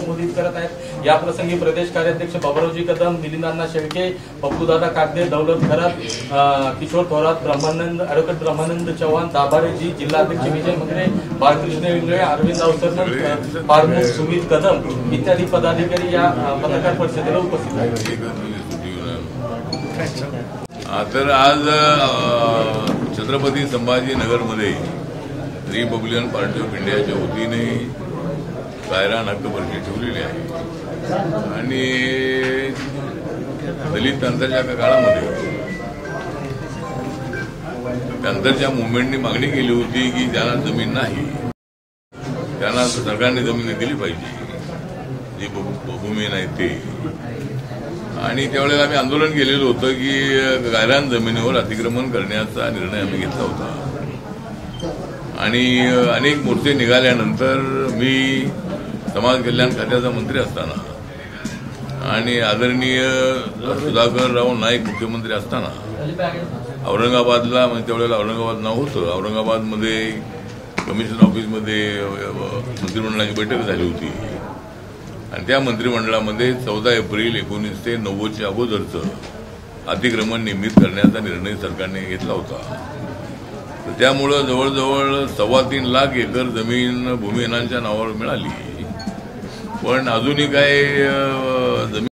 संबोधित करत आहेत। या प्रसंगी प्रदेश कार्याध्यक्ष बाबुरावजी कदम, मिलिंदांना शेळके, पप्पूदादा कागदे, दौलत खरात, किशोर थोरात, ॲडव्होकेट ब्रह्मानंद चव्हाण, दाभाडेजी, जिल्हाध्यक्ष विजय मंगरे, बाळकृष्ण इंगळे, अरविंद अवसरकर, फारुख, सुमित कदम इत्यादी पदाधिकारी या पत्रकार परिषदेला उपस्थित आहेत। तर आज छत्रपती संभाजीनगरमध्ये रिपब्लिकन पार्टी ऑफ इंडियाच्या वतीने गायरान हक्क परिषद ठेवलेली आहे आणि दलित क्रांतीच्या काळामध्ये क्रांतीच्या मुवमेंटनी मागणी केली होती की ज्यांना जमीन नाही त्यांना सरकारने जमीन दिली पाहिजे, जी भूमी नाही ते। आणि त्यावेळेला आम्ही आंदोलन केलेलं होतं की गायरान जमिनीवर अतिक्रमण करण्याचा निर्णय आम्ही घेतला होता आणि अनेक मोर्चे निघाल्यानंतर मी समाज कल्याण खात्याचा मंत्री असताना आणि आदरणीय सुधाकरराव नाईक मुख्यमंत्री असताना औरंगाबादला, म्हणजे त्यावेळेला औरंगाबाद नाव होतं, औरंगाबादमध्ये कमिशन ऑफिसमध्ये मंत्रिमंडळाची बैठक झाली होती आणि त्या मंत्रिमंडळामध्ये 14 एप्रिल 1990 अगोदरचं अतिक्रमण नियमित करण्याचा निर्णय सरकारने घेतला होता। तर त्यामुळं जवळजवळ 3.25 लाख एकर जमीन भूमिहीनांच्या नावावर मिळाली, पण अजूनही काय जमीन।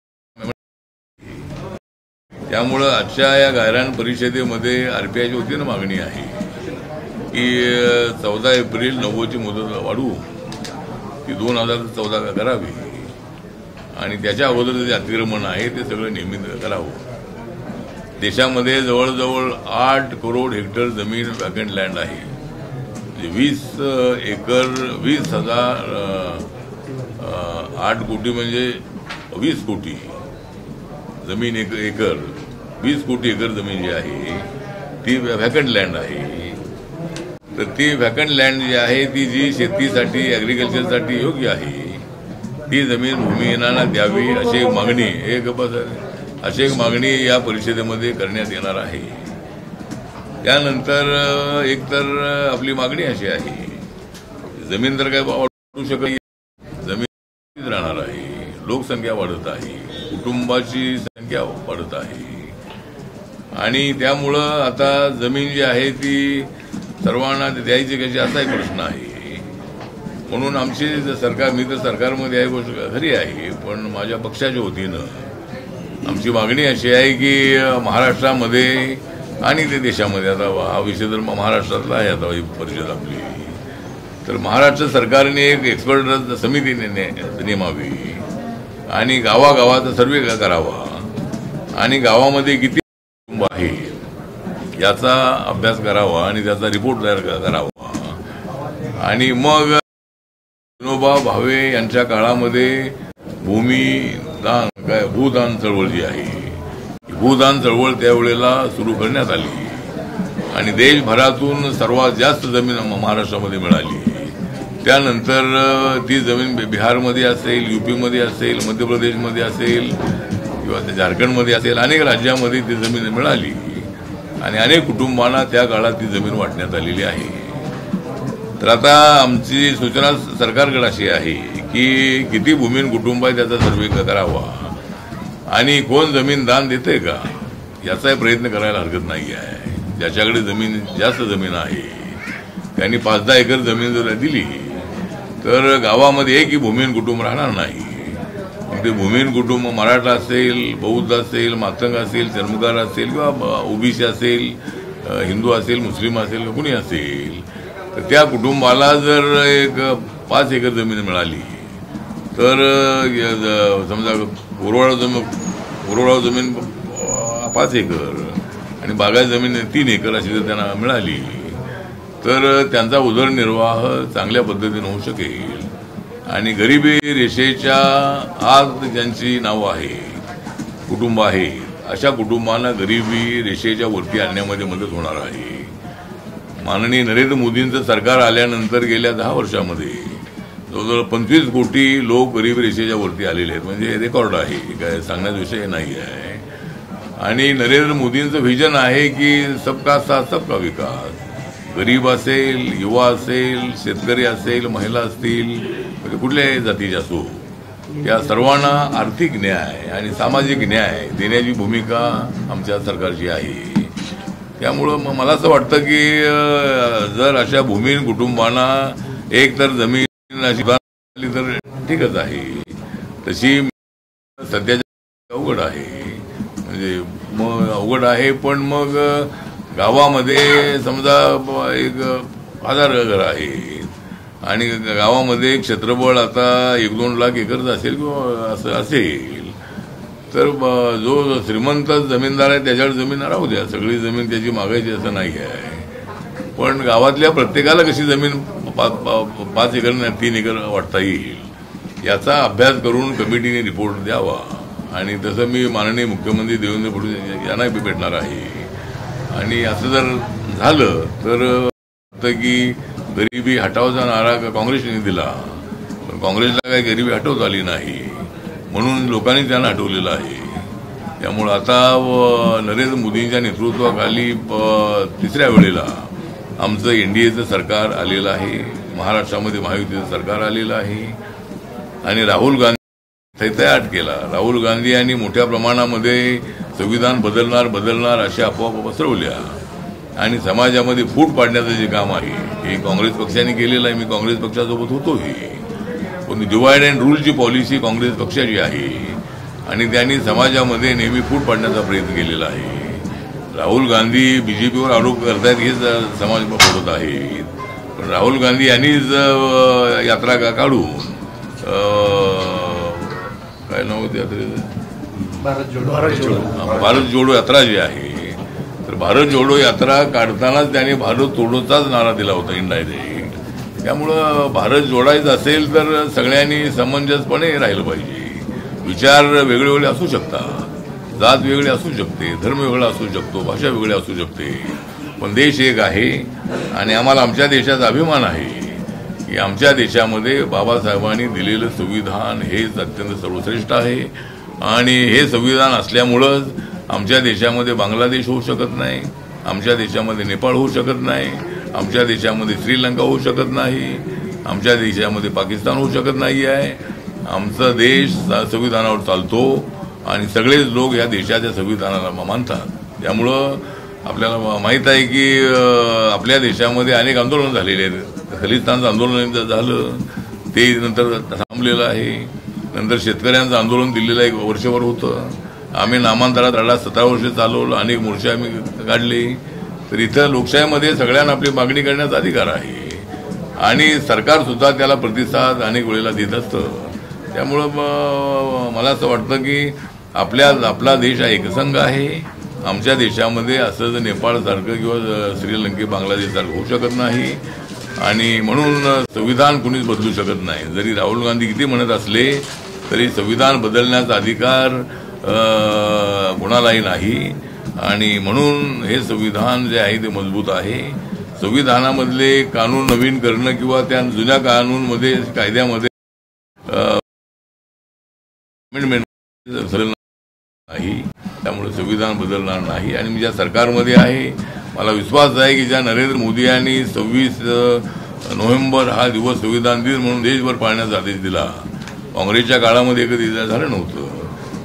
त्यामुळं आजच्या या गायरान परिषदेमध्ये आरपीआयच्या वतीनं मागणी आहे की 14 एप्रिल 90ची मुदत वाढवू ती 2014 करावी आणि त्याच्या अगोदर जे अतिक्रमण आहे ते सगळं नियमित करावं। देशामध्ये जवळजवळ 8 करोड हेक्टर जमीन वॅकंट लँड आहे, म्हणजे 20 एकर 20,000 8 कोटी म्हणजे 20 कोटी जमीन, एकर 20 कोटी एकर जमीन जी आहे ती वॅकंट लँड आहे। तर ती वॅकंट लँड जी आहे ती जी शेतीसाठी ॲग्रिकल्चरसाठी योग्य आहे ती जमीन भूमिहीनांना द्यावी अशी एक मागणी अशी एक मागणी या परिषदेमध्ये करण्यात येणार आहे। त्यानंतर एकतर आपली मागणी अशी आहे, जमीन तर काय वाढू शकत नाही, जमीन राहणार आहे, लोकसंख्या वाढत आहे, कुटुंबाची संख्या वाढत आहे आणि त्यामुळं आता जमीन जी आहे ती सर्वांना द्यायची कशी असा एक प्रश्न आहे। म्हणून आमची सरकार, मी तर सरकारमध्ये आहे गोष्ट खरी आहे, पण माझ्या पक्षाच्या वतीनं आमची मागणी अशी आहे की महाराष्ट्रामध्ये आणि ते देशामध्ये, आता हा विषय तर महाराष्ट्रातला आहे, आता ही परिषद आपली, तर महाराष्ट्र सरकारने एक एक्सपर्ट समिती नेमावी आणि गावागावाचा सर्वे करावा आणि गावामध्ये किती कुटुंब आहे याचा अभ्यास करावा आणि त्याचा रिपोर्ट तयार करावा आणि मग विनोबा भावे यांच्या काळामध्ये भूदान चळवळ जी आहे, भूदान चळवळ त्यावेळेला सुरू करण्यात आली आणि देशभरातून सर्वात जास्त जमीन महाराष्ट्रामध्ये मिळाली। त्यानंतर ती जमीन बिहारमध्ये असेल, यूपीमध्ये असेल, मध्य प्रदेशमध्ये असेल किंवा झारखंडमध्ये असेल, अनेक राज्यामध्ये ती जमीन मिळाली आणि अनेक कुटुंबांना त्या काळात ती जमीन वाटण्यात आलेली आहे। तर आता आमची सूचना सरकारकडे अशी आहे की किती भूमिहीन कुटुंब आहे त्याचा सर्वे करावा आणि कोण जमीन दान देते का याचाही प्रयत्न करायला हरकत नाही आहे। ज्याच्याकडे जमीन जास्त जमीन आहे त्यांनी 5-10 एकर जमीन जर दिली तर गावामध्ये एकही भूमिहीन कुटुंब राहणार नाही। मग ते भूमिहीन कुटुंब मराठा असेल, बौद्ध असेल, मातंग असेल, चर्मकार असेल किंवा ओबीसी असेल, हिंदू असेल, मुस्लिम असेल, कुणी असेल, तर त्या कुटुंबाला जर एक 5 एकर जमीन मिळाली तर समजा कोरडवाहू जमीन 5 एकर आणि बागायत जमीन 3 एकर अशी जर त्यांना मिळाली तर त्यांचा उदरनिर्वाह चांगल्या पद्धतीने होऊ शकेल आणि गरिबी रेषेच्या आज ज्यांची नावं आहे, कुटुंब आहे, अशा कुटुंबांना गरिबी रेषेच्या वरती आणण्यामध्ये मदत होणार आहे। माननीय नरेंद्र मोदींचं सरकार आल्यानंतर गेल्या 10 वर्षामध्ये जवळजवळ 25 कोटी लोक गरिबी रेषेच्या वरती आलेले आहेत, म्हणजे रेकॉर्ड आहे, काय सांगण्याचा विषय नाही आहे। आणि नरेंद्र मोदींचं व्हिजन आहे की सबका साथ सबका विकास, गरीब असेल, युवा असेल, शेतकरी असेल, महिला असतील, म्हणजे कुठल्याही जातीचे असो, या सर्वांना आर्थिक न्याय आणि सामाजिक न्याय देण्याची भूमिका आमच्या सरकारची आहे. त्यामुळं मला असं वाटतं की जर अशा भूमिहीन कुटुंबांना एक तर जमीन अशी झाली तर ठीकच आहे. तशी सध्याच्या अवघड आहे, म्हणजे मग अवघड आहे. पण मग गावामध्ये समजा एक 1000 घर आहेत आणि गावामध्ये क्षेत्रफळ आता 1-2 लाख एकरच असेल किंवा असं असेल तर जो श्रीमंत जमीनदार आहे त्याच्यावर जमीन राहू द्या, सगळी जमीन त्याची मागायची असं नाही आहे. पण गावातल्या प्रत्येकाला कशी जमीन 5 एकर 3 एकर वाटता येईल याचा अभ्यास करून कमिटीने रिपोर्ट द्यावा. आणि तसं मी माननीय मुख्यमंत्री देवेंद्र फडणवीस यांना भेटणार आहे. आणि असं जर झालं तर की गरिबी हटावचा नारा काँग्रेसने दिला, पण काँग्रेसला काही गरिबी हटवता आली नाही, म्हणून लोकांनी त्यांना हटवलेलं आहे. त्यामुळं आता नरेंद्र मोदींच्या नेतृत्वाखाली 3ऱ्या वेळेला आमचं एनडीएचं सरकार आलेलं आहे, महाराष्ट्रामध्ये महायुतीचं सरकार आलेलं आहे. आणि राहुल गांधी तयार केला. राहुल गांधी यांनी मोठ्या प्रमाणामध्ये संविधान बदलणार अशा अफवा पसरवल्या आणि समाजामध्ये फूट पाडण्याचं जे काम आहे हे काँग्रेस पक्षाने केलेलं आहे. मी काँग्रेस पक्षासोबत होतोही, पण डिवाइड अँड रूलची पॉलिसी काँग्रेस पक्षाची आहे आणि त्यांनी समाजामध्ये नेहमी फूट पाडण्याचा प्रयत्न केलेला आहे. राहुल गांधी बीजेपीवर आरोप करतायत हेच समाज बोलत आहेत, पण राहुल गांधी यांनीच यात्रा काढून काय नाव होतं यात्रेचं, भारत जोडो यात्रा जी आहे, तर भारत जोडो यात्रा काढतानाच त्यांनी भारत तोडोचाच नारा दिला होता इंडायरेक्ट. त्यामुळं भारत जोडायचं असेल तर सगळ्यांनी समंजसपणे राहिलं पाहिजे. विचार वेगळे असू शकतात, जात वेगळी असू शकते, धर्म वेगळा असू शकतो, भाषा वेगळी असू शकते, पण देश एक आहे. आणि आम्हाला आमच्या देशाचा अभिमान आहे की आमच्या देशामध्ये बाबासाहेबांनी दिलेलं संविधान हेच अत्यंत सर्वश्रेष्ठ आहे. आणि हे संविधान असल्यामुळंच आमच्या देशामध्ये बांगलादेश होऊ शकत नाही, आमच्या देशामध्ये नेपाळ होऊ शकत नाही, आमच्या देशामध्ये श्रीलंका होऊ शकत नाही, आमच्या देशामध्ये पाकिस्तान होऊ शकत नाही आहे. आमचा देश संविधानावर चालतो आणि सगळेच लोक या देशाच्या संविधानाला मानतात. त्यामुळं आपल्याला माहीत आहे की आपल्या देशामध्ये अनेक आंदोलनं झालेली आहेत. खलिस्तानचं आंदोलन झालं ते नंतर थांबलेलं आहे. नंतर शेतकऱ्यांचं आंदोलन दिल्लीला 1 वर्षभर होतं. आम्ही नामांतरात लढा 17 वर्ष चालवलं, अनेक मोर्चे आम्ही काढले. तर इथं लोकशाहीमध्ये सगळ्यांना आपली मागणी करण्याचा अधिकार आहे आणि सरकारसुद्धा त्याला प्रतिसाद अनेक वेळेला देत असतं. त्यामुळं मला असं वाटतं की आपला देश हा एकसंघ आहे. आमच्या देशामध्ये असं नेपाळसारखं किंवा श्रीलंके बांगलादेशसारखं होऊ शकत नाही आणि म्हणून संविधान कुणीच बदलू शकत नाही. जरी राहुल गांधी किती म्हणत असले तरी संविधान बदलण्याचा अधिकार कोणालाही नाही. आणि म्हणून हे संविधान जे आहे ते मजबूत आहे. संविधानामधले कानून नवीन करणं किंवा त्या जुन्या कानूनमध्ये कायद्यामध्ये अमेंडमेंट नाही, त्यामुळे संविधान बदलणार नाही. आणि मी ज्या सरकारमध्ये आहे मला विश्वास आहे की ज्या नरेंद्र मोदी यांनी 26 नोव्हेंबर हा दिवस संविधान दिन म्हणून देशभर पाळण्याचा आदेश दिला, काँग्रेसच्या काळामध्ये कधी झालं नव्हतं.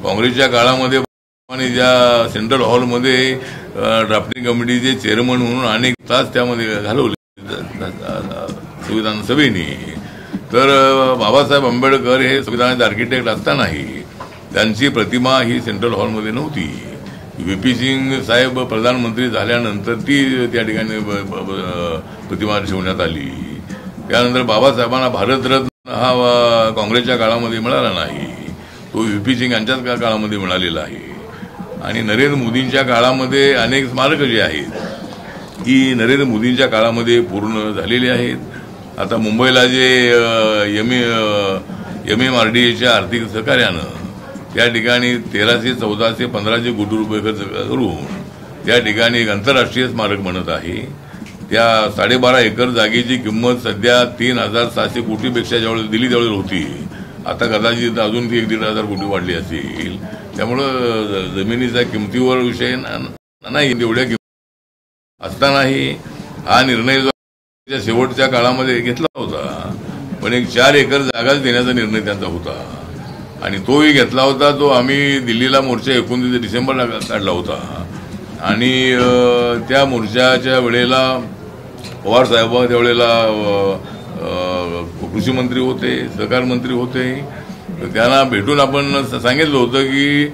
काँग्रेसच्या काळामध्ये ज्या सेंट्रल हॉलमध्ये ड्राफ्टिंग कमिटीचे चेअरमन म्हणून अनेक तास त्यामध्ये घालवले संविधान सभेने. तर बाबासाहेब आंबेडकर हे संविधानाचे आर्किटेक्ट असतानाही त्यांची प्रतिमा ही सेंट्रल हॉलमध्ये नव्हती. व्ही.पी. सिंग साहेब प्रधानमंत्री झाल्यानंतर ती त्या ठिकाणी प्रतिमा ठेवण्यात आली. त्यानंतर बाबासाहेबांना भारतरत्न हा काँग्रेसच्या काळामध्ये मिळाला नाही, तो व्ही.पी. सिंग यांच्याच काळामध्ये मिळालेला आहे. आणि नरेंद्र मोदींच्या काळामध्ये अनेक स्मारकं जी आहेत ही नरेंद्र मोदींच्या काळामध्ये पूर्ण झालेली आहेत. आता मुंबईला जे MMRDAच्या आर्थिक सहकार्यानं त्या ठिकाणी 1300-1400-1500 कोटी रुपये खर्च करून त्या ठिकाणी एक आंतरराष्ट्रीय स्मारक बनत आहे. त्या 12.5 एकर जागेची किंमत सध्या 3,700 कोटीपेक्षा ज्यावेळेस दिली त्यावेळेस होती, आता कदाचित अजून 1,500 कोटी वाढली असेल. त्यामुळं जमिनीच्या किमतीवर विषय नाही. एवढ्या किंमत असतानाही हा निर्णय जो शेवटच्या काळामध्ये घेतला होता, पण एक 4 एकर जागाच देण्याचा निर्णय त्यांचा होता. आणि तोही घेतला होता. तो आम्ही दिल्लीला मोर्चा 29 डिसेंबरला काढला होता आणि त्या मोर्चाच्या वेळेला पवार साहेब त्यावेळेला कृषी मंत्री होते, सहकार मंत्री होते. त्यांना भेटून आपण सांगितलं होतं की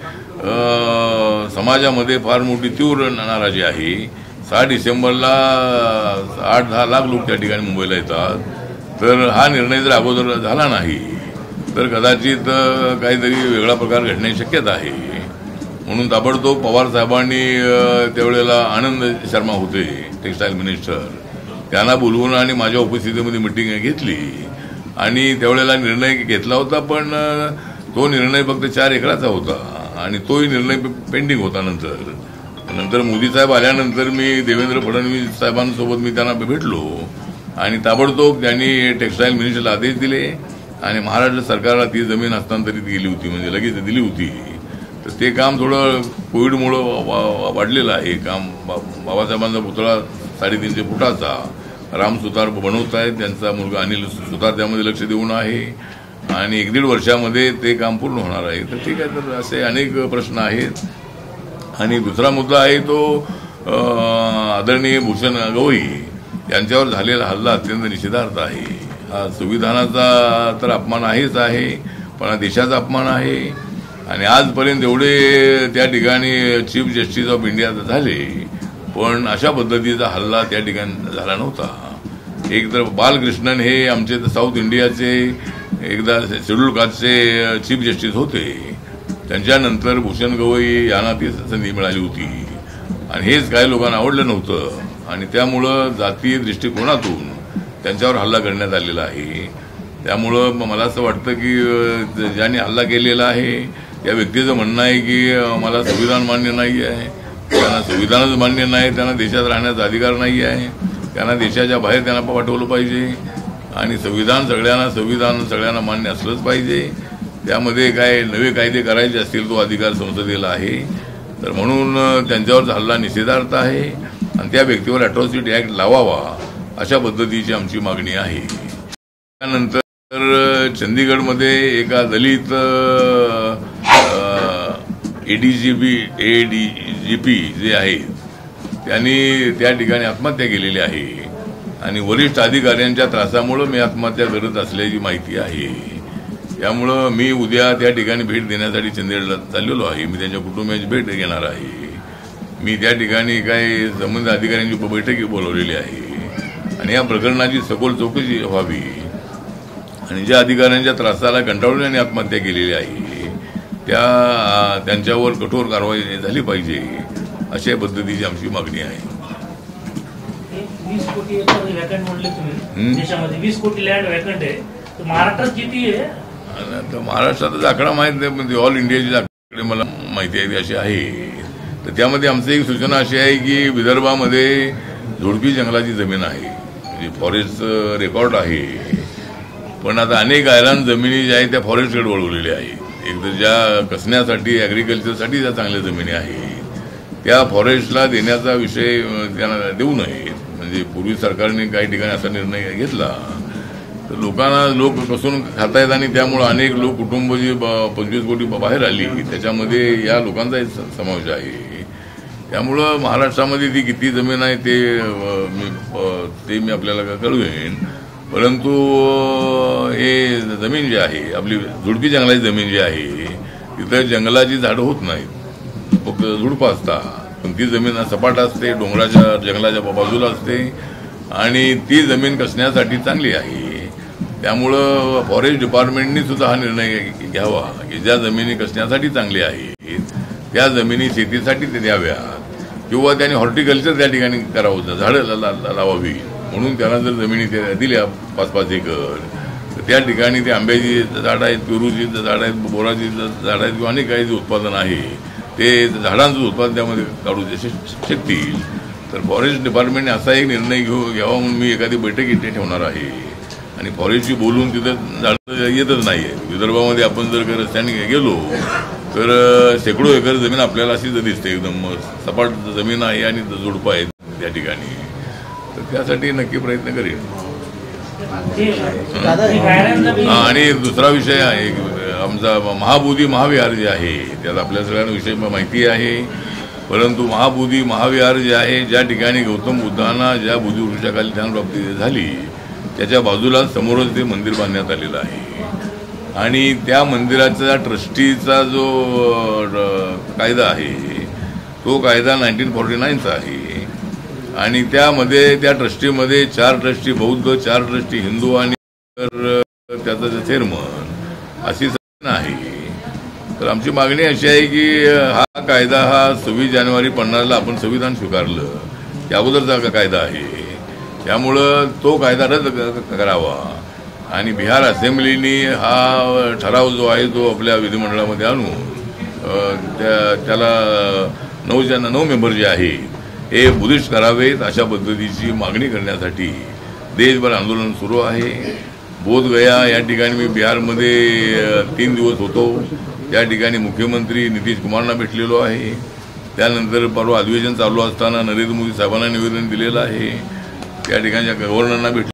समाजामध्ये फार मोठी तीव्र नाराजी आहे. 6 डिसेंबरला 8-10 लाख लोक त्या ठिकाणी मुंबईला येतात. तर हा निर्णय जर अगोदर झाला नाही तर कदाचित काहीतरी वेगळा प्रकार घडण्याची शक्यता आहे. म्हणून ताबडतोब पवार साहेबांनी त्यावेळेला आनंद शर्मा होते टेक्स्टाईल मिनिस्टर, त्यांना बोलवून आणि माझ्या उपस्थितीमध्ये मिटिंग घेतली आणि त्यावेळेला निर्णय घेतला होता. पण तो निर्णय फक्त 4 एकराचा होता आणि तोही निर्णय पेंडिंग होता. नंतर मोदी साहेब आल्यानंतर मी देवेंद्र फडणवीस साहेबांसोबत मी त्यांना भेटलो आणि ताबडतोब त्यांनी टेक्स्टाईल मिनिस्टरला आदेश दिले आणि महाराष्ट्र सरकारला ती जमीन हस्तांतरित केली होती, म्हणजे लगेच दिली होती. तर ते काम थोडं कोविडमुळं वाढलेलं आहे. काम बाबासाहेबांचा पुतळा 350 फुटाचा राम सुतार बनवत आहेत. त्यांचा मुलगा अनिल सुतार त्यामध्ये लक्ष देऊन आहे आणि 1-1.5 वर्षामध्ये ते काम पूर्ण होणार आहे. तर ठीक आहे. तर असे अनेक प्रश्न आहेत. आणि दुसरा मुद्दा आहे तो आदरणीय भूषण गवई यांच्यावर झालेला हल्ला अत्यंत निषेधार्थ आहे. हा संविधानाचा तर अपमान आहेच आहे, पण हा देशाचा अपमान आहे. आणि आजपर्यंत एवढे त्या ठिकाणी चीफ जस्टिस ऑफ इंडिया झाले, पण अशा पद्धतीचा हल्ला त्या ठिकाणी झाला नव्हता. एक तर बालकृष्णन हे आमचे साऊथ इंडियाचे एकदा शेड्यूल कास्टचे चीफ जस्टिस होते. त्यांच्यानंतर भूषण गवई यांना ती संधी मिळाली होती आणि हेच काही लोकांना आवडलं नव्हतं आणि त्यामुळं जातीय दृष्टिकोनातून त्यांच्यावर हल्ला करण्यात आलेला आहे. त्यामुळं मला असं वाटतं की ज्यांनी हल्ला केलेला आहे त्या व्यक्तीचं म्हणणं आहे की मला संविधान मान्य नाही आहे, त्यांना संविधानच मान्य नाही, त्यांना देशात राहण्याचा अधिकार नाही आहे, त्यांना देशाच्या बाहेर त्यांना पाठवलं पाहिजे आणि संविधान सगळ्यांना मान्य असलंच पाहिजे. त्यामध्ये काय नवे कायदे करायचे असतील तो अधिकार संसदेला आहे. तर म्हणून त्यांच्यावर हल्ला निषेधार्थ आहे आणि त्या व्यक्तीवर अॅट्रॉसिटी ऍक्ट लावावा अशा पद्धतीची आमची मागणी आहे. त्यानंतर चंदीगडमध्ये एका दलित एडीजीपी जे आहेत त्यांनी त्या ठिकाणी आत्महत्या केलेली आहे आणि वरिष्ठ अधिकाऱ्यांच्या त्रासामुळे मी आत्महत्या करत असल्याची माहिती आहे. त्यामुळं मी उद्या त्या ठिकाणी भेट देण्यासाठी चंदीगडला चाललेलो आहे. मी त्यांच्या कुटुंबियांची भेट घेणार आहे. मी त्या ठिकाणी काही संबंधित अधिकाऱ्यांची बैठकी बोलवलेली आहे आणि या प्रकरणाची सखोल चौकशी व्हावी आणि ज्या अधिकाऱ्यांच्या त्रासाला कंटाळून यांनी आत्महत्या केलेली आहे त्यांच्यावर कठोर कारवाई झाली पाहिजे अशा पद्धतीची आमची मागणी आहे. 20 कोटी एकर वॅकंट म्हणले तुम्ही, देशामध्ये 20 कोटी लँड वॅकंट आहे, तर महाराष्ट्रात किती आहे? तर महाराष्ट्राचा आकडा माहित नाही, म्हणजे ऑल इंडियाची आकडे मला माहिती आहे अशी आहे. तर त्यामध्ये आमची एक सूचना अशी आहे की विदर्भामध्ये झुडपी जंगलाची जमीन आहे, म्हणजे फॉरेस्ट रेकॉर्ड आहे. पण आता अनेक गायरान जमिनी ज्या आहेत त्या फॉरेस्टकडे वळवलेल्या आहेत. एक तर ज्या कसण्यासाठी ॲग्रिकल्चरसाठी ज्या चांगल्या जमिनी आहेत त्या फॉरेस्टला देण्याचा विषय त्यांना देऊ नये. म्हणजे पूर्वी सरकारने काही ठिकाणी असा निर्णय घेतला तर लोक कसून खातायत आणि त्यामुळं अनेक लोक कुटुंब जी 25 कोटी बाहेर आली त्याच्यामध्ये या लोकांचाही समावेश आहे. त्यामुळं महाराष्ट्रामध्ये ती किती जमीन आहे ते मी आपल्याला कळवेन. परंतु हे जमीन जी आहे आपली झुडपी जंगलाची जमीन जी आहे तिथं जंगलाची झाडं होत नाहीत, फक्त झुडपं असतात. पण ती जमीन सपाट असते, डोंगराच्या जंगलाच्या बाजूला असते आणि ती जमीन कसण्यासाठी चांगली आहे. त्यामुळं फॉरेस्ट डिपार्टमेंटनी सुद्धा हा निर्णय घ्यावा की ज्या जमिनी कसण्यासाठी चांगल्या आहेत त्या जमिनी शेतीसाठी ते द्याव्यात किंवा त्यांनी हॉर्टिकल्चर त्या ठिकाणी करावं, झाडं लावावी. म्हणून त्यांना जर जमिनी दिल्या 5-5 एकर तर त्या ठिकाणी ते आंब्याची झाडं आहेत, पेरूची झाडं आहेत, बोराची झाडं आहेत किंवा अनेक काही जे उत्पादन आहे ते झाडांचं उत्पादन त्यामध्ये काढू शकतील. तर फॉरेस्ट डिपार्टमेंटने असा एक निर्णय घ्यावा म्हणून मी एखादी बैठक इथे ठेवणार आहे आणि फॉरेस्टची बोलून तिथं झाडं येतच नाही आहे. विदर्भामध्ये आपण जर रस्त्याने गेलो तर शेकडो एकर जमीन आपल्याला अशीच दिसते, एकदम सपाट जमीन आहे आणि झुडपं आहेत त्या ठिकाणी. तर त्यासाठी नक्की प्रयत्न करेन. आणि दुसरा विषय आहे आमचा महाबोधी महाविहार जे आहे त्यात आपल्या सगळ्यांना विषय माहिती आहे. परंतु महाबोधी महाविहार जे आहे ज्या ठिकाणी गौतम बुद्धांना ज्या बोधिवृक्षाखाली ध्यानप्राप्ती झाली त्याच्या बाजूला समोरच ते मंदिर बांधण्यात आलेलं आहे. आणि त्या मंदिराचा ट्रस्टीचा जो कायदा आहे तो कायदा 1949चा आहे. आणि त्यामध्ये त्या ट्रस्टीमध्ये 4 ट्रस्टी बौद्ध, 4 ट्रस्टी हिंदू आणि त्याचा चेअरमन अशी आहे. तर आमची मागणी अशी आहे की हा कायदा हा 26 जानेवारी 50ला आपण संविधान स्वीकारलं त्या अगोदरचा कायदा आहे. त्यामुळं तो कायदा रद्द करावा आणि बिहार असेंब्लीनी हा ठराव जो आहे तो आपल्या विधिमंडळामध्ये आणून त्याला 9 मेंबर जे आहेत हे बुद्धिस्ट करावेत अशा पद्धतीची मागणी करण्यासाठी देशभर आंदोलन सुरू आहे. बोधगया या ठिकाणी मी बिहारमध्ये 3 दिवस होतो. त्या ठिकाणी मुख्यमंत्री नितीश कुमारना भेटलेलो आहे. त्यानंतर परवा अधिवेशन चालू असताना नरेंद्र मोदी साहेबांना निवेदन दिलेलं आहे. त्या ठिकाणच्या गव्हर्नरना भेटले.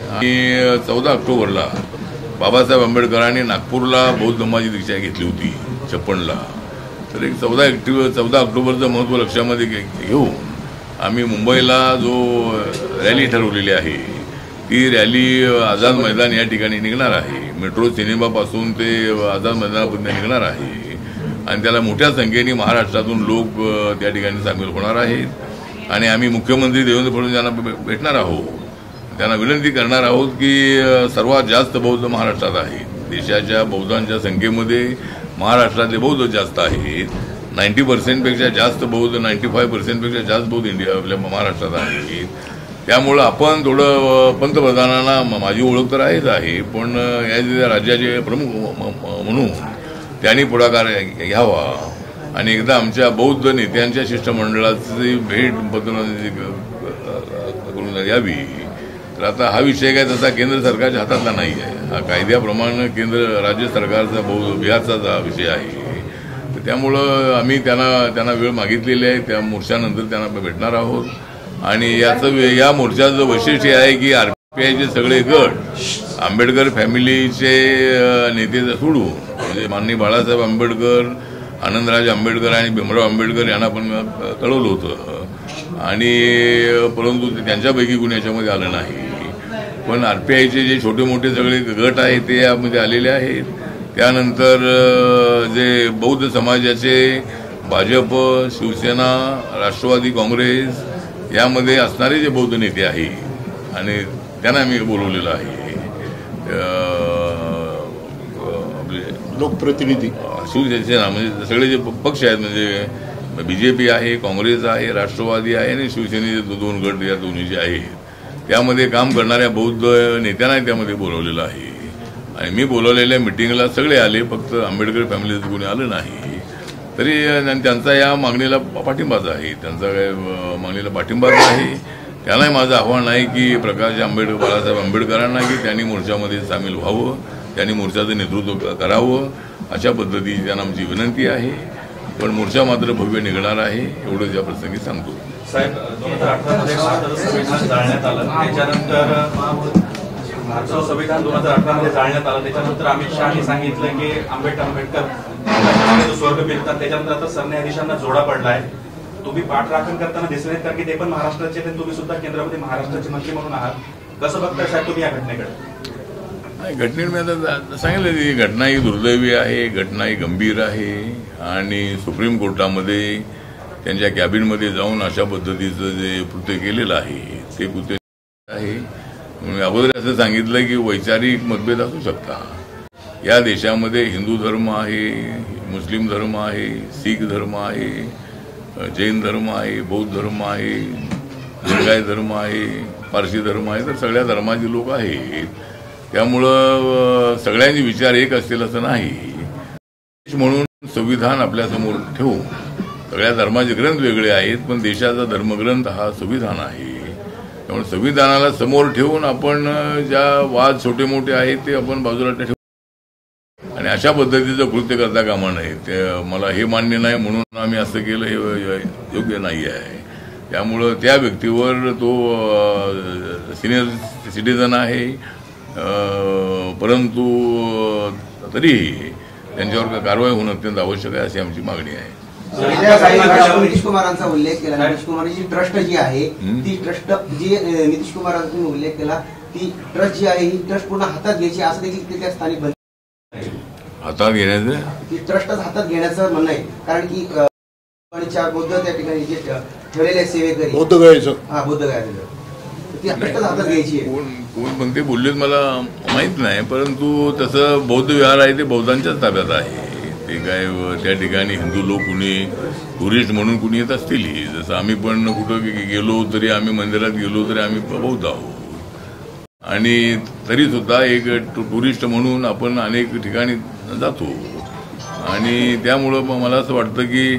आणि 14 ऑक्टोबरला बाबासाहेब आंबेडकरांनी नागपूरला बौद्ध धर्माची दीक्षा घेतली होती 56ला. तर एक 14 ऑक्टोबरचं महत्त्व लक्षामध्ये घेऊन आम्ही मुंबईला जो रॅली ठरवलेली आहे ती रॅली आझाद मैदान या ठिकाणी निघणार आहे. मेट्रो सिनेमापासून ते आझाद मैदानापर्यंत निघणार आहे. आणि त्याला मोठ्या संख्येने महाराष्ट्रातून लोक त्या ठिकाणी सामील होणार आहेत. आणि आम्ही मुख्यमंत्री देवेंद्र फडणवीस यांना भेटणार आहोत. त्यांना विनंती करणार आहोत की सर्वात जास्त बौद्ध महाराष्ट्रात आहेत. देशाच्या बौद्धांच्या संख्येमध्ये महाराष्ट्रातले बौद्ध जास्त आहेत. 90% पेक्षा जास्त बौद्ध, 95% पेक्षा जास्त बौद्ध आपल्या महाराष्ट्रात आहेत. त्यामुळं आपण थोडं पंतप्रधानांना माझी ओळख तर आहेच आहे पण या राज्याचे प्रमुख म्हणून त्यांनी पुढाकार घ्यावा आणि एकदा आमच्या बौद्ध नेत्यांच्या शिष्टमंडळाची भेट करून यावी. तर आता हा विषय काय तसा केंद्र सरकारच्या हातातला नाही आहे. हा कायद्याप्रमाणे राज्य सरकारचा बिहारचा हा विषय आहे. तर त्यामुळं आम्ही त्यांना वेळ मागितलेली आहे. त्या मोर्चानंतर त्यांना भेटणार आहोत. आणि या मोर्चाचं वैशिष्ट्य आहे की RPIचे सगळे गट आंबेडकर फॅमिलीचे नेते सोडून म्हणजे माननीय बाळासाहेब आंबेडकर, आनंदराज आंबेडकर आणि भीमराव आंबेडकर यांना पण कळवलं होतं आणि परंतु त्यांच्यापैकी कुणी याच्यामध्ये आलं नाही. पण RPIचे जे छोटे मोठे सगळे गट आहेत ते यामध्ये आलेले आहेत. त्यानंतर जे बौद्ध समाजाचे भाजप, शिवसेना, राष्ट्रवादी काँग्रेस यामध्ये असणारे जे बौद्ध नेते आहेत आणि त्यांना आम्ही बोलवलेलं आहे. लोकप्रतिनिधी शिवसेना म्हणजे सगळे जे पक्ष आहेत म्हणजे BJP आहे, काँग्रेस आहे, राष्ट्रवादी आहे आणि शिवसेनेचे 2 गट या दोन्ही जे आहेत त्यामध्ये काम करणाऱ्या बौद्ध नेत्यांना त्यामध्ये बोलवलेलं आहे. आणि मी बोलवलेल्या मिटिंगला सगळे आले, फक्त आंबेडकर फॅमिलीचं कोणी आलं नाही. तरी त्यांचा या मागणीला पाठिंबाच आहे. त्यांचा काय मागणीला पाठिंबाच आहे. त्यांनाही माझं आव्हान आहे की प्रकाश आंबेडकर, बाळासाहेब आंबेडकरांना की त्यांनी मोर्चामध्ये सामील व्हावं, त्यांनी मोर्चाचं नेतृत्व करावं अशा पद्धतीची त्यांना आमची विनंती आहे. पण मोर्चा मात्र भव्य निघणार आहे एवढंच या प्रसंगी सांगतो. साहेब 2018 मध्ये भारताचं संविधान जाळण्यात आलं. त्याच्यानंतर भारताचं संविधान 2018 मध्ये जाळण्यात आलं. त्याच्यानंतर अमित शहानी सांगितलं की आंबेडकर जो स्वर्ग फिरतात. त्याच्यानंतर आता सरन्यायाधीशांना जोडा पडलाय. तुम्ही पाठराखण करताना दिसले कारण की ते पण महाराष्ट्राचे आणि तुम्ही सुद्धा केंद्रामध्ये महाराष्ट्राचे मंत्री म्हणून आहात. कसं बघताय साहेब तुम्ही या घटनेकडे? घटनेने आता सांगितलं की घटना ही दुर्दैवी आहे, घटना ही गंभीर आहे आणि सुप्रीम कोर्टामध्ये त्यांच्या कॅबिनमध्ये जाऊन अशा पद्धतीचं जे कृत्य केलेलं आहे ते कृत्य आहे. अगोदर असं सांगितलं की वैचारिक मतभेद असू शकतात. या देशामध्ये हिंदू धर्म आहे, मुस्लिम धर्म आहे, शीख धर्म आहे, जैन धर्म आहे, बौद्ध धर्म आहे, लिंगायत धर्म आहे, पारसी धर्म आहे. तर सगळ्या धर्माचे लोक आहेत. त्यामुळं सगळ्यांचे विचार एक असतील असं नाही. म्हणून संविधान आपल्यासमोर ठेवून सगळ्या धर्माचे ग्रंथ वेगळे आहेत पण देशाचा धर्मग्रंथ हा संविधान आहे. त्यामुळे संविधानाला समोर ठेवून आपण ज्या वाद छोटे मोठे आहेत ते आपण बाजूला ठेवू आणि अशा पद्धतीचं कृत्य करता कामा नये. ते मला हे मान्य नाही म्हणून आम्ही असं केलं हे योग्य नाही आहे. त्यामुळं त्या व्यक्तीवर तो सिनियर सिटीजन आहे परंतु तरीही त्यांच्यावर कारवाई होणं अत्यंत आवश्यक आहे अशी आमची मागणी आहे. नितीश कुमारांचा उल्लेख केला. नितीश कुमारांची ट्रस्ट जी आहे ती ट्रस्ट जी नितीश कुमारांचा उल्लेख केला ती ट्रस्ट जी आहे ही ट्रस्ट पूर्ण हातात घ्यायची असं देखील तिथल्या स्थानिक हातात घेण्याचं ती ट्रस्टच हातात घेण्याचं म्हणणं आहे. कारण की चार बौद्ध त्या ठिकाणी जे ठेवलेले सेवेकरी बौद्धगयाचं बौद्धगयाचं ती ट्रस्टच हातात घ्यायची आहे. कोण पण ते बोललेत मला माहित नाही, परंतु तसं बौद्ध विहार आहे ते बौद्धांच्याच ताब्यात आहे. ते काय त्या ठिकाणी हिंदू लोक कुणी टुरिस्ट म्हणून कुणी येत असतील. जसं आम्ही पण कुठं गेलो तरी आम्ही मंदिरात गेलो तरी आम्ही बौद्ध आहोत आणि तरी सुद्धा एक टुरिस्ट म्हणून आपण अनेक ठिकाणी जातो आणि त्यामुळं मला असं वाटतं की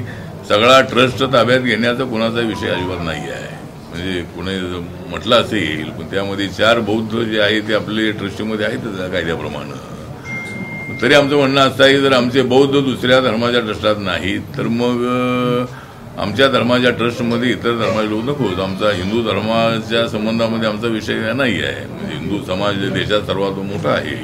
सगळा ट्रस्ट ताब्यात घेण्याचा कोणाचा विषय अजिबात नाही आहे. म्हणजे कोणी म्हटलं असं येईल पण त्यामध्ये 4 बौद्ध जे आहे ते आपले ट्रस्टमध्ये आहेतच कायद्याप्रमाणे. तरी आमचं म्हणणं असं आहे जर आमचे बौद्ध दुसऱ्या धर्माच्या ट्रस्टात नाहीत तर मग आमच्या धर्माच्या ट्रस्टमध्ये इतर धर्माचे लोक नकोत. आमचा हिंदू धर्माच्या संबंधामध्ये आमचा विषय नाही आहे. म्हणजे हिंदू समाज देशात सर्वात मोठा आहे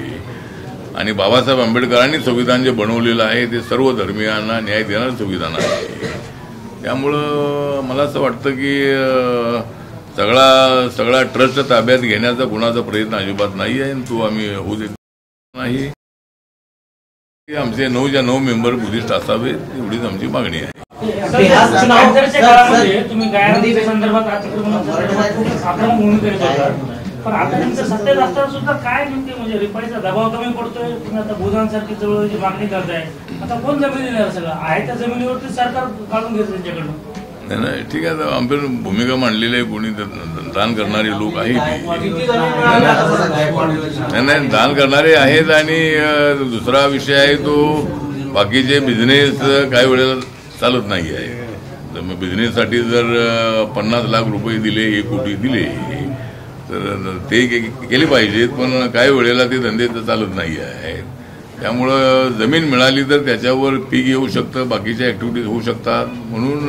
आणि बाबासाहेब आंबेडकरांनी संविधान जे बनवलेलं आहे ते सर्व धर्मियांना न्याय देणारं संविधान आहे. त्यामुळं मला असं वाटतं की सगळा ट्रस्ट ताब्यात घेण्याचा कुणाचा प्रयत्न अजिबात नाही आहे. तो आम्ही होऊ देत नाही. आमचे 9 मेंबर बुद्धिस्ट असावेत एवढीच आमची मागणी आहे. तुम्ही गायराच्या संदर्भात आक्रमक भूमिका करीत होता पण आता तुमचं सत्तेत असताना सुद्धा काय नेमके म्हणजे रिपाईचा दबाव कमी पडतोय. तुम्ही आता भूदानसारखी चळवळीची मागणी करताय. आता कोण जमीन देणार सगळं आहे त्या जमिनीवरती सरकार काढून घेतं त्यांच्याकडून. नाही ठीक आहे आमची भूमिका मांडलेली आहे. कोणी दान करणारे लोक आहेत नाही दान करणारे आहेत आणि दुसरा विषय आहे तो बाकीचे बिझनेस काही वेळेला चालत नाही आहे. तर मग बिझनेससाठी जर 50 लाख रुपये दिले 1 कोटी दिले तर ते केले पाहिजेत पण काही वेळेला ते धंदे चालत नाही आहेत. त्यामुळं जमीन मिळाली तर त्याच्यावर पीक येऊ शकतं बाकीच्या ॲक्टिव्हिटीज होऊ शकतात. म्हणून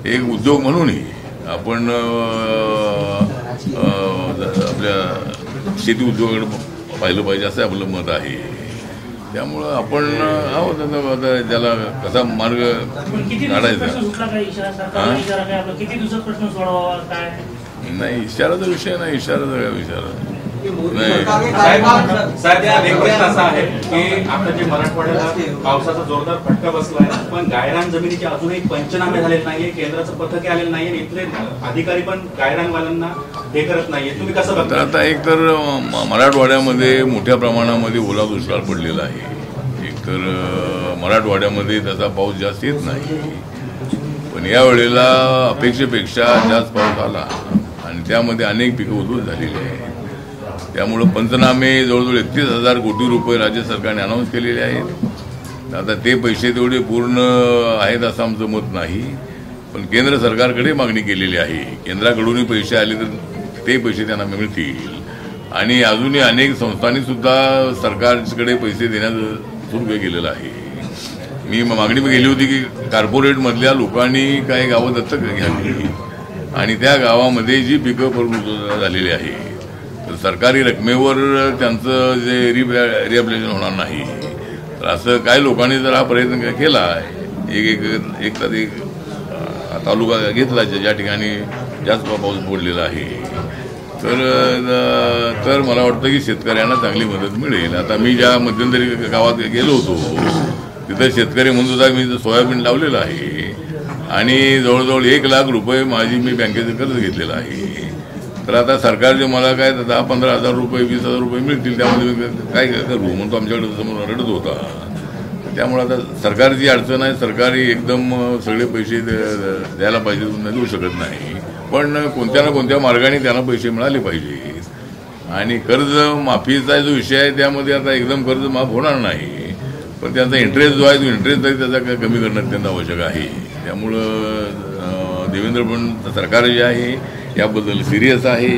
एक उद्योग म्हणूनही आपण आपल्या शेती उद्योगाकडे पाहिलं पाहिजे असं आपलं मत आहे. त्यामुळं आपण त्याला कसा मार्ग काढायचा नाही. इशाराचा विषय नाही. इशाराचा काय विचार साहेब एक प्रश्न असा आहे की आता जे मराठवाड्याला पावसाचा जोरदार फटका बसला आहे पण गायरान जमिनीचे अजूनही पंचनामे झालेले नाहीये. केंद्राचं पथक आलेलं नाहीये. इथले अधिकारी पण गायरानवाल्यांना हे करत नाहीये. तुम्ही कसं बघता? आता एक तर मराठवाड्यामध्ये मोठ्या प्रमाणामध्ये ओला दुष्काळ पडलेला आहे. एकतर मराठवाड्यामध्ये त्याचा पाऊस जास्त येत नाही पण यावेळेला अपेक्षेपेक्षा जास्त पाऊस आला आणि त्यामध्ये अनेक पिकं उद्ध्वस्त झालेली आहेत. त्यामुळं पंचनामे जवळजवळ 31,000 कोटी रुपये राज्य सरकारने अनाऊन्स केलेले आहेत. आता ते पैसे तेवढे पूर्ण आहेत असं आमचं मत नाही पण केंद्र सरकारकडे मागणी केलेली आहे. केंद्राकडूनही पैसे आले तर ते पैसे त्यांना मिळतील आणि अजूनही अनेक संस्थांनी सुद्धा सरकारकडे पैसे देण्याचं सुरू केलेलं आहे. मी मागणी केली होती की कॉर्पोरेटमधल्या लोकांनी काही गावं दत्तक घ्यावी आणि त्या गावामध्ये जी पिकं झालेली आहे तर सरकारी रकमेवर त्यांचं जे रिहॅबिलिटेशन होणार नाही. तर असं काही लोकांनी जर हा प्रयत्न केला एक तालुका घेतला ज्या ठिकाणी जास्त पाऊस पडलेला आहे तर मला वाटतं की शेतकऱ्यांना चांगली मदत मिळेल. आता मी ज्या मध्यंतरी गावात गेलो होतो तिथं शेतकरी म्हणत होता मी सोयाबीन लावलेलं आहे आणि जवळजवळ 1 लाख रुपये मी बँकेचं कर्ज घेतलेलं आहे. तर आता सरकारचे मला काय 10-15 हजार रुपये 20,000 रुपये मिळतील त्यामध्ये मी काय करू म्हणतो आमच्याकडे समोर रडत होता. त्यामुळे आता सरकारची अडचण आहे. सरकारी एकदम सगळे पैसे द्यायला पाहिजे देऊ शकत नाही पण कोणत्या ना कोणत्या मार्गाने त्यांना पैसे मिळाले पाहिजे. आणि कर्ज माफीचा जो विषय आहे त्यामध्ये आता एकदम कर्ज माफ होणार नाही पण त्याचा इंटरेस्ट जो आहे तो इंटरेस्ट तरी त्याचा कमी करणं अत्यंत आवश्यक आहे. त्यामुळं देवेंद्र पण सरकार जे आहे याबद्दल सिरियस आहे.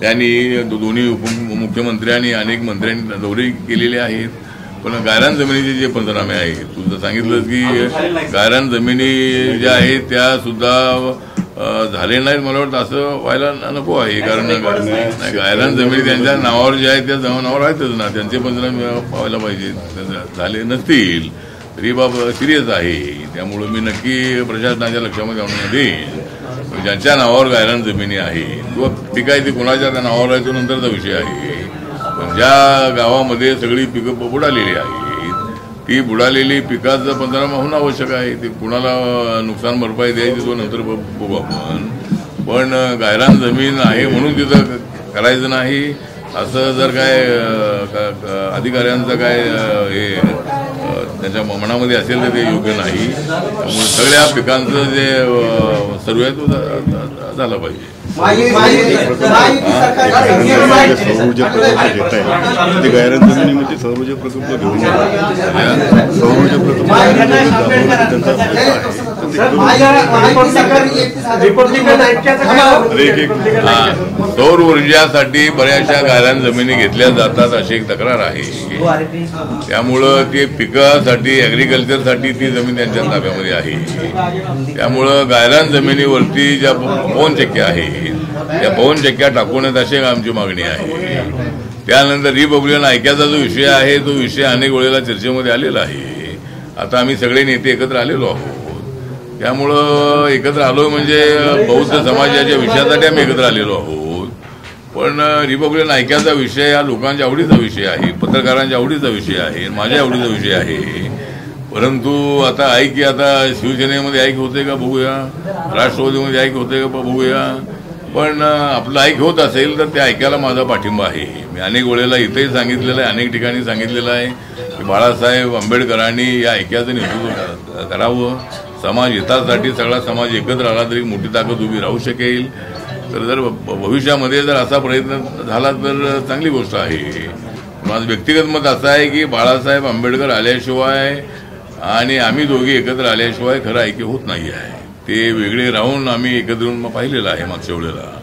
त्यांनी दोन्ही उपमुख्यमंत्र्यांनी अनेक मंत्र्यांनी दौरे केलेले आहेत पण गायरान जमिनीचे जे पंचनामे आहेत तुझं सांगितलं की गायरान जमिनी ज्या आहेत त्या सुद्धा झाले नाहीत. मला वाटतं असं व्हायला नको आहे, कारण गायरान जमिनी त्यांच्या नावावर जे आहे त्या नावावर आहेतच ना, त्यांचे पंचनामे व्हायला पाहिजे. झाले नसतील तरी बाब सिरियस आहे. त्यामुळं मी नक्की प्रशासनाच्या लक्षामध्ये आणून देईन. ज्यांच्या नावावर गायरान जमिनी आहे किंवा पिकं आहे ती कोणाच्या त्या नावावर आहे तो नंतरचा विषय आहे. पण ज्या गावामध्ये सगळी पिकं बुडालेली आहेत ती बुडालेली पिकाचं पंचनामा होणं आवश्यक आहे. ते कुणाला नुकसान भरपाई द्यायची तो नंतर बघू आपण. पण गायरान जमीन आहे म्हणून तिथं करायचं नाही असं जर काय अधिकाऱ्यांचं काय हे त्यांच्या मनामध्ये असेल तर ते योग्य नाही. त्यामुळे सगळ्या पिकांचं जे सर्वे आहे तो झाला पाहिजे. गायरान जमिनीमध्ये सौरऊर्जा प्रकल्प घेऊन सौरऊर्जा सौर ऊर्जासाठी बऱ्याचशा गायरान जमिनी घेतल्या जातात अशी एक तक्रार आहे. त्यामुळं ते पिकासाठी ऍग्रिकल्चरसाठी ती जमीन त्यांच्या ताब्यामध्ये आहे. त्यामुळं गायरान जमिनीवरती ज्या पवन चक्क्या आहेत त्या पवन चक्क्या टाकू नयेत अशी आमची मागणी आहे. त्यानंतर रिपब्लिकन ऐक्याचा जो विषय आहे तो विषय अनेक वेळेला चर्चेमध्ये आलेला आहे. आता आम्ही सगळे नेते एकत्र आलेलो आहोत. त्यामुळं एकत्र आलो म्हणजे बौद्ध समाजाच्या विषयासाठी आम्ही एकत्र आलेलो आहोत. पण रिपब्लिकन ऐक्याचा विषय हा लोकांच्या आवडीचा विषय आहे, पत्रकारांच्या आवडीचा विषय आहे, माझ्या आवडीचा विषय आहे. परंतु आता ऐक आता शिवसेनेमध्ये ऐक होते का बघूया, राष्ट्रवादीमध्ये ऐक होते का बघूया. पण आपलं ऐक होत असेल तर त्या ऐक्याला माझा पाठिंबा आहे. मी अनेक वेळेला इथेही सांगितलेलं आहे, अनेक ठिकाणी सांगितलेलं आहे की बाळासाहेब आंबेडकरांनी या ऐक्याचं नेतृत्व करावं. समाज हितासाठी सगळा समाज एकत्र आला तरी मोठी ताकद उभी राहू शकेल. तर जर भविष्यामध्ये जर असा प्रयत्न झाला तर चांगली गोष्ट आहे. माझं व्यक्तिगत मत असं आहे की बाळासाहेब आंबेडकर आल्याशिवाय आणि आम्ही दोघे एकत्र आल्याशिवाय खरं ऐक्य होत नाही आहे. ते वेगळे राहून आम्ही एकत्र येऊन पाहिलेलं आहे. मागच्या वेळेला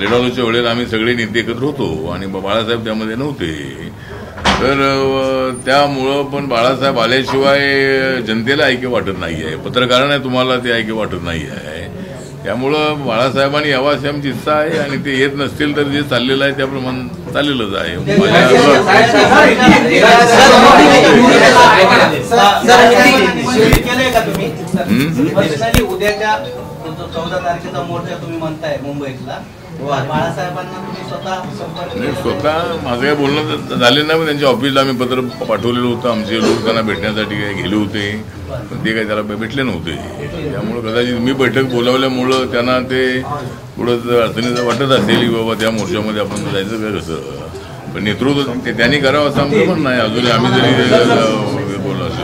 रेडॉलोच्या वेळेला आम्ही सगळे नेते एकत्र होतो आणि बाळासाहेब त्यामध्ये नव्हते. तर त्यामुळं पण बाळासाहेब आल्याशिवाय जनतेला ऐक्य वाटत नाही आहे, पत्रकारांना तुम्हाला ते ऐक्य वाटत नाही आहे. त्यामुळं बाळासाहेबांनी यावं अशी आमची इच्छा आहे आणि ते येत नसतील तर जे चाललेलं आहे त्याप्रमाणे चाललेलंच आहे. उद्याच्या 14 तारखेचा मोर्चा तुम्ही म्हणताय मुंबईतला, बाळासाहेबांना तुम्ही स्वतः माझं काय बोलणं झाले नाही. त्यांच्या ऑफिसला आम्ही पत्र पाठवलेलं होतं. आमचे लोक त्यांना भेटण्यासाठी गेले होते पण ते काही त्याला भेटले नव्हते. त्यामुळं कदाचित मी बैठक बोलावल्यामुळं त्यांना ते थोडं अडचणीचं वाटत असेल की बाबा त्या मोर्चामध्ये आपण जायचं काय कसं. पण नेतृत्व त्यांनी करावं असं आमचं म्हणणं आहे. अजून आम्ही जरी बोललो असेल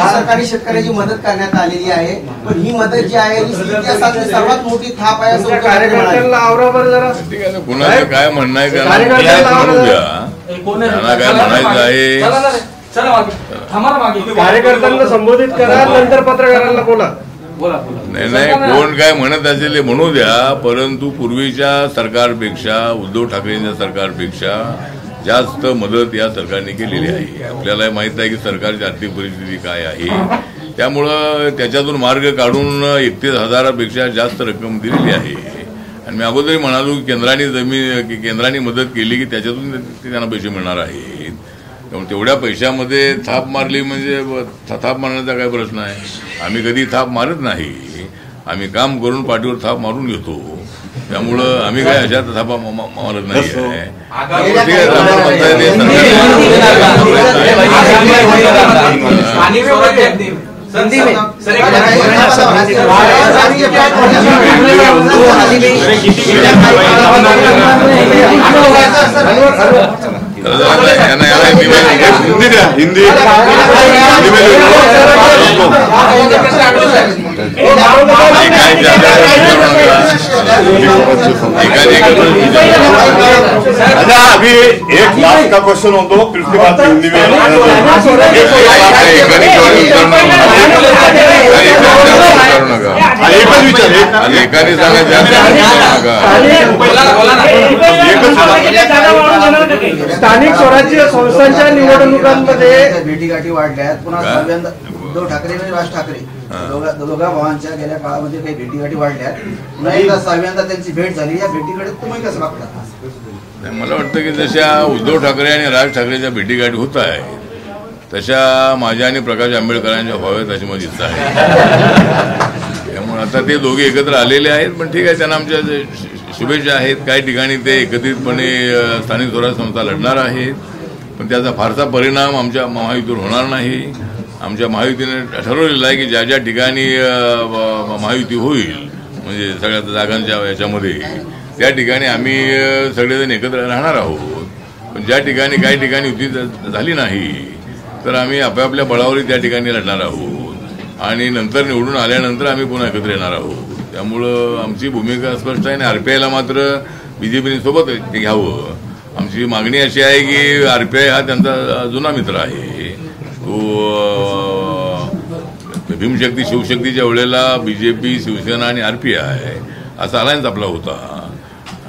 सरकारी शेतकऱ्याची मदत करण्यात आलेली आहे. पण ही मदत जी आहे ही सर्वात मोठी थाप आहे. ठीक आहे, कुणाचं काय म्हणणं आहे त्यांना काय म्हणायचं आहे. कार्यकर्त्यांना संबोधित करा, नंतर पत्रकारांना बोला. नाही कोण काय म्हणत असेल ते म्हणू द्या. परंतु पूर्वीच्या सरकारपेक्षा उद्धव ठाकरेंच्या सरकारपेक्षा जास्त मदत या सरकारने केलेली आहे. आपल्याला माहित आहे की सरकारची आर्थिक परिस्थिती काय आहे. त्यामुळं त्याच्यातून मार्ग काढून 31,000पेक्षा जास्त रक्कम दिलेली आहे. आणि मी अगोदरही म्हणालो की केंद्राने मदत केली की त्याच्यातून त्यांना पैसे मिळणार आहेत. त्यामुळे तेवढ्या पैशामध्ये थाप मारली म्हणजे थाप मारण्याचा काय प्रश्न आहे. आम्ही कधी थाप मारत नाही. आम्ही काम करून पाठीवर थाप मारून घेतो. त्यामुळं आम्ही काय अशा थापा मारत नाही आहे. हिंदी अभी 1 लाख का क्वेश्चन हो तो फिर उसके बाद हिंदी में एक विचार आणि एकाने स्थानिक स्वराज्य संस्थांच्या निवडणुकांमध्ये भेटीगाठी वाढल्यात. पुन्हा सहाव्यांदा उद्धव ठाकरे आणि राज ठाकरे दोघा भावांच्या गेल्या काळामध्ये काही भेटीगाठी वाढल्यात. पुन्हा एकदा सहाव्यांदा त्यांची भेट झाली. या भेटीकडे तुम्ही कसं बघता? मला वाटतं की जशा उद्धव ठाकरे आणि राज ठाकरेच्या भेटीगाठी होत आहे तशा माझ्या आणि प्रकाश आंबेडकरांच्या व्हाव्यात अशी माझी इच्छा आहे. त्यामुळे आता ते दोघे एकत्र आलेले आहेत. पण ठीक आहे, त्यांना आमच्या शुभेच्छा आहेत. काही ठिकाणी ते एकत्रितपणे स्थानिक स्वराज्य संस्था लढणार आहेत, पण त्याचा फारसा परिणाम आमच्या महायुतीवर होणार नाही. आमच्या महायुतीने ठरवलेलं आहे की ज्या ज्या ठिकाणी महायुती होईल म्हणजे सगळ्या जागांच्या याच्यामध्ये त्या ठिकाणी आम्ही सगळेजण एकत्र राहणार आहोत. पण ज्या ठिकाणी काही ठिकाणी युती झाली नाही तर आम्ही आपापल्या बळावरही त्या ठिकाणी लढणार आहोत आणि नंतर निवडून आल्यानंतर आम्ही पुन्हा एकत्र येणार आहोत. त्यामुळं आमची भूमिका स्पष्ट आहे आणि आरपीआयला मात्र बीजेपीने सोबत घ्यावं. आमची मागणी अशी आहे की आरपीआय हा त्यांचा जुना मित्र आहे. तो भीमशक्ती शिवशक्तीच्या वेळेला बीजेपी शिवसेना आणि आरपीआय असा अलायन्स आपला होता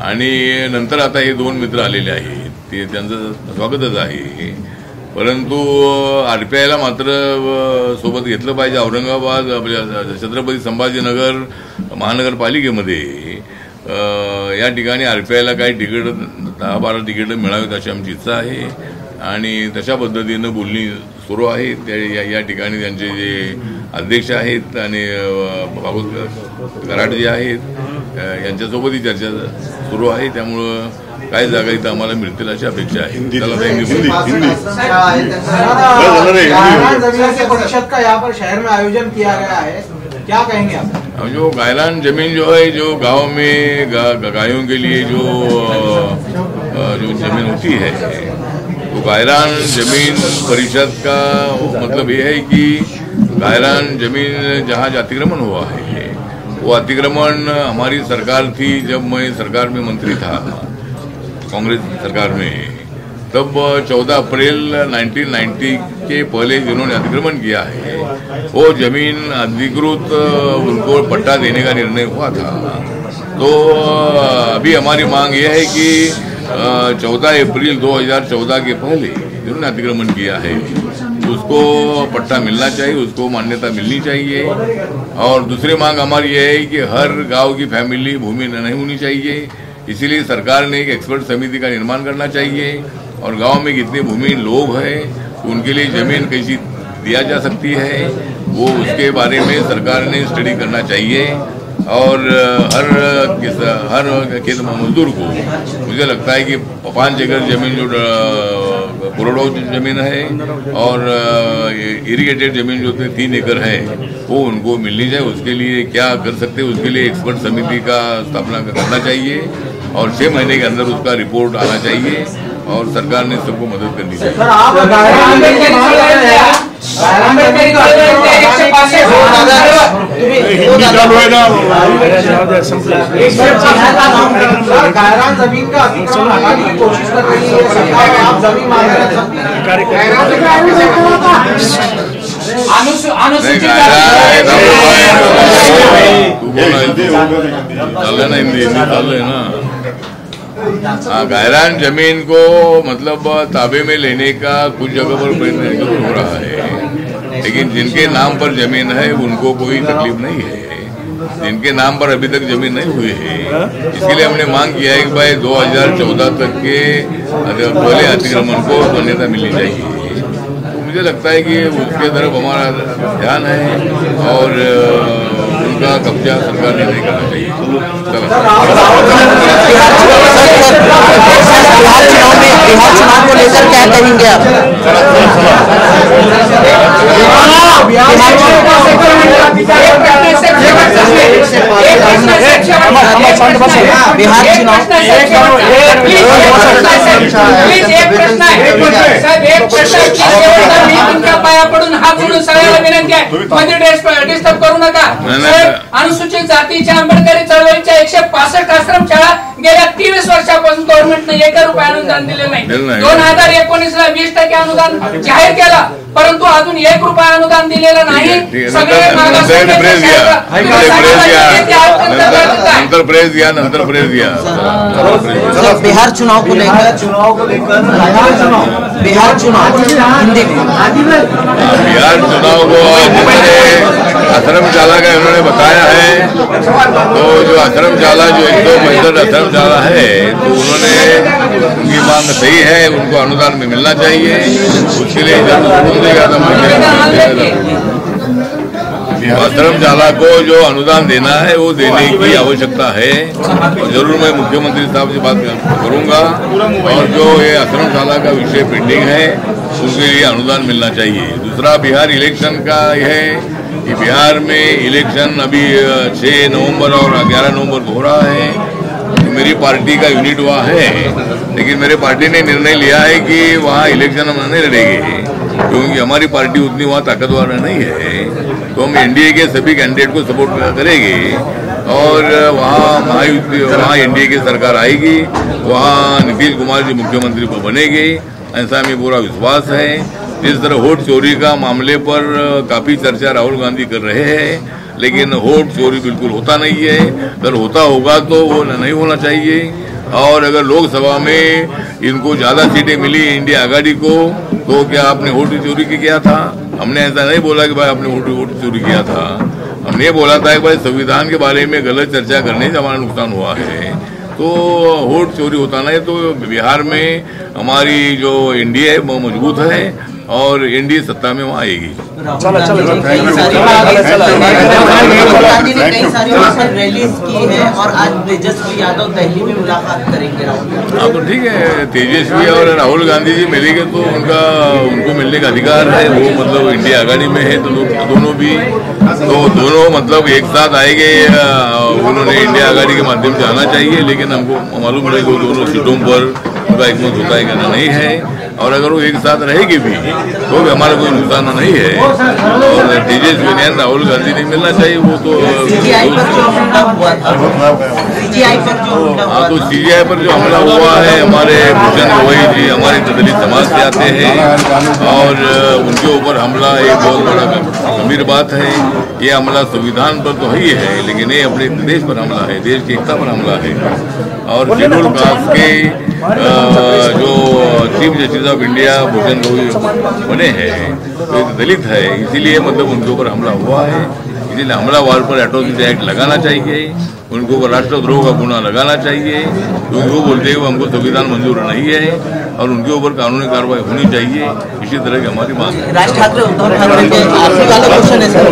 आणि नंतर आता हे दोन मित्र आलेले आहेत. ते त्यांचं स्वागतच आहे. परंतु आरपीआयला मात्र सोबत घेतलं पाहिजे. औरंगाबाद छत्रपती संभाजीनगर महानगरपालिकेमध्ये या ठिकाणी आरपीआयला काही तिकीट 10-12 तिकीटं मिळावीत अशी आमची इच्छा आहे आणि तशा पद्धतीनं बोलणी सुरू आहे. या ठिकाणी त्यांचे जे अध्यक्ष आहेत आणि भागवत कराड जे आहेत यांच्यासोबतही चर्चा सुरू आहे. त्यामुळं काही जागा इथं आम्हाला मिळतील अशी अपेक्षा आहे. परिषद का यहाँ पर शहर में आयोजन किया गया है, क्या कहेंगे आप? जो गायरान जमीन जो है जो गांव में गायों के लिए जो जमीन होती है तो गायरान जमीन परिषद का मतलब ये है कि गायरान जमीन जहाँ अतिक्रमण हुआ है वो अतिक्रमण हमारी सरकार थी जब मैं सरकार में मंत्री था कांग्रेस सरकार में, तब 14 अप्रैल 1990 के पहले जिन्होंने अतिक्रमण किया है वो जमीन अधिकृत उनको पट्टा देने का निर्णय हुआ था. तो अभी हमारी मांग ये है कि 14 अप्रैल 2014 के पहले जिन्होंने अतिक्रमण किया है उसको पट्टा मिलना चाहिए, उसको मान्यता मिलनी चाहिए. और दूसरी मांग हमारी ये है कि हर गांव की फैमिली भूमि नहीं होनी चाहिए. इसीलिए सरकार ने एक एक्सपर्ट समिति का निर्माण करना चाहिए और गांव में कितनी भूमि लोग हैं उनके लिए जमीन कैसी दिया जा सकती है वो उसके बारे में सरकार ने स्टडी करना चाहिए. और हर खेत मजदूर को मुझे लगता है कि 5 एकड़ जमीन जो कोरडो जमीन है और इरिगेटेड जमीन जो 3 एकड़ है वो उनको मिलनी चाहिए. उसके लिए क्या कर सकते हैं उसके लिए एक्सपर्ट समिति का स्थापना करना चाहिए और 6 महीने के अंदर उसका रिपोर्ट आना चाहिए और सरकार ने सबको मदद करनी चाहिए. गायरान जमीन का अतिक्रमण हटाने की कोशिश कर रही है सरकार. आप जमीन मांग रहे हाँ, गायरान जमीन को मतलब ताबे में लेने का कुछ जगह पर प्रयत्न जरूर हो रहा है, लेकिन जिनके नाम पर जमीन है उनको कोई तकलीफ नहीं है. जिनके नाम पर अभी तक जमीन नहीं हुई है इसके लिए हमने मांग किया है कि भाई 2014 तक के पहले अतिक्रमण को मान्यता मिलनी चाहिए. तो मुझे लगता है कि उसके तरफ हमारा ध्यान है और उनका कब्जा सरकार ने नहीं करना चाहिए. बिहार चुनाव को लेकर क्या कहेंगे आप? बिहार पाया पडून हा म्हणून सगळ्याला विनंती आहे, मध्ये डिस्टर्ब करू नका साहेब. अनुसूचित जातीच्या आंबेडकरी चळवळीच्या 165 आश्रमशाळा गेल्या 23 वर्षापासून गव्हर्नमेंटने 1 रुपया अनुदान दिले नाही. 2019ला 20% अनुदान जाहीर केलं, परंतु अजून 1 रुपया अनुदान दिलेलं नाही. सगळे नंतर प्रेस दिया बिहार चुनाव को लेकर बिहार चुनाव हिंदी में बिहार चुनाव को आश्रमशाला का उन्होंने बताया है। तो जो आश्रमशाला जो 165 आश्रमशाला है, तो उन्होंने उनकी मांग सही है, उनको अनुदान में मिलना चाहिए। उसके लिए आश्रमशाला को जो अनुदान देना है वो देने की आवश्यकता है। और जरूर मैं मुख्यमंत्री साहब से बात करूंगा, और जो ये आश्रमशाला का विषय पेंडिंग है उसके लिए अनुदान मिलना चाहिए। दूसरा, बिहार इलेक्शन का है कि बिहार में इलेक्शन अभी 6 नवंबर और 11 नवंबर को हो रहा है। तो मेरी पार्टी का यूनिट वहाँ है, लेकिन मेरे पार्टी ने निर्णय लिया है कि वहाँ इलेक्शन हम नहीं लड़ेंगे, क्योंकि हमारी पार्टी उतनी वहाँ ताकतवर नहीं है। तो हम एनडीए के सभी कैंडिडेट को सपोर्ट करेंगे, और वहाँ एनडीए की सरकार आएगी, वहाँ नीतीश कुमार जी मुख्यमंत्री को बनेंगे, ऐसा हमें पूरा विश्वास है। जिस तरह वोट चोरी का मामले पर काफी चर्चा राहुल गांधी कर रहे हैं, लेकिन वोट चोरी बिल्कुल होता नहीं है। अगर होता होगा तो वो नहीं होना चाहिए। और अगर लोकसभा में इनको ज्यादा सीटें मिली इंडिया आघाड़ी को, तो क्या आपने वोट चोरी किया था? हमने ऐसा नहीं बोला कि भाई आपने वोट चोरी किया था। हमने ये बोला था कि भाई संविधान के बारे में गलत चर्चा करने से हमारा नुकसान हुआ है। तो वोट चोरी होता नहीं, तो बिहार में हमारी जो एनडीए है वो मजबूत है, और एनडीए सत्ता में वहाँ आएगी। चलो गांधी ने कई सारी रैलीज की है, और आज तेजस्वी यादव दिल्ली में मुलाकात करेंगे राहुल। हाँ, तो ठीक है, तेजस्वी और राहुल गांधी जी मिलेंगे तो उनको मिलने का अधिकार है। वो मतलब इंडिया आघाड़ी में है, तो दोनों मतलब एक साथ आएंगे। उन्होंने इंडिया आघाड़ी के माध्यम से आना चाहिए, लेकिन हमको मालूम है कि दोनों सीटों पर उनका एकमत होता है कहना नहीं है। और अगर वो एक साथ रहेगी भी तो भी हमारा कोई नुकसान नहीं है। और तेजस्वी ने राहुल गांधी नहीं मिलना चाहिए, वो तो हाँ, तो सीजीआई पर जो हमला हुआ है, हमारे भूषण गवई जी हमारे दलित समाज से आते हैं, और उनके ऊपर हमला एक बहुत बड़ा गंभीर बात है। ये हमला संविधान पर तो ही है, लेकिन ये अपने देश पर हमला है, देश की एकता पर हमला है। और शेड्यूल कास्ट के जो chief justice of India Bhushan Gavai बने हैं, तो एक दलित है, इसीलिए मतलब उनके ऊपर हमला हुआ है। इसीलिए हमलावर पर एट्रोसिटी एक्ट लगाना चाहिए, उनको ऊपर राष्ट्रद्रोह का गुना लगाना चाहिए, क्योंकि वो बोलते हैं कि हमको संविधान मंजूर नहीं है, और उनके ऊपर कानूनी कार्रवाई होनी चाहिए। इसी तरह की हमारी मांग है। राज ठाकरे उद्धव ठाकरे के आखिरी वाला क्वेश्चन है सर।